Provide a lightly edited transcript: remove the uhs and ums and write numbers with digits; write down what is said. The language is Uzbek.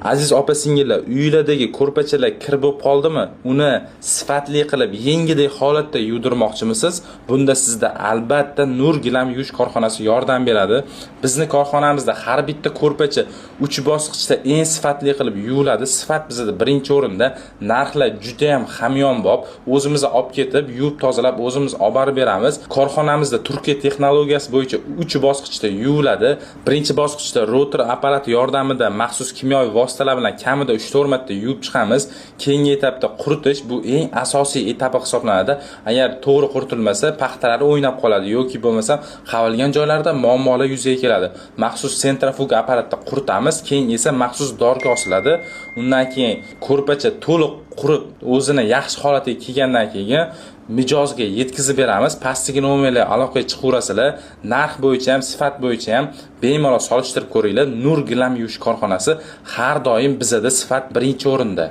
Aziz opa-singillar, uylardagi ko'rpachalar kir bo'lib qoldimi? Uni sifatli qilib, yengidek holatda yuvdirmoqchimisiz? Bunda sizda albatta Nur gilam yuvish korxonasi yordam beradi. Bizning korxonamizda har bitta ko'rpacha 3 bosqichda eng sifatli qilib yuviladi. Sifat bizda birinchi o'rinda, narxlar juda ham hamyonbop. O'zimiz olib ketib, yuvib tozalab, o'zimiz olib borib beramiz. Korxonamizda Turkiya texnologiyasi bo'yicha 3 bosqichda yuviladi. Birinchi bosqichda rotor apparat yordamida maxsus kimyoviy vositalar bilan kamida 3-4 marta yuvib chiqamiz. Keyingi etapda quritish bu eng asosiy etapi hisoblanadi. Agar to'g'ri quritilmasa, paxtalari o'ynab qoladi yoki bo'lmasa qavilgan joylarda muammolar yuzaga keladi. Maxsus sentrifuga apparatda quritamiz, keyin esa maxsus dorga osiladi. Undan keyin ko'rpacha to'liq qurib, o'zini yaxshi holatiga kelgandan keyin mijozga yetkazib beramiz. Pastdagi nomerlarga aloqaga chiqaverasizlar. Narx bo'yicha ham, sifat bo'yicha ham bemalol solishtirib ko'ringlar. Nur gilam yuvish korxonasi har doim bizada sifat birinchi o'rinda.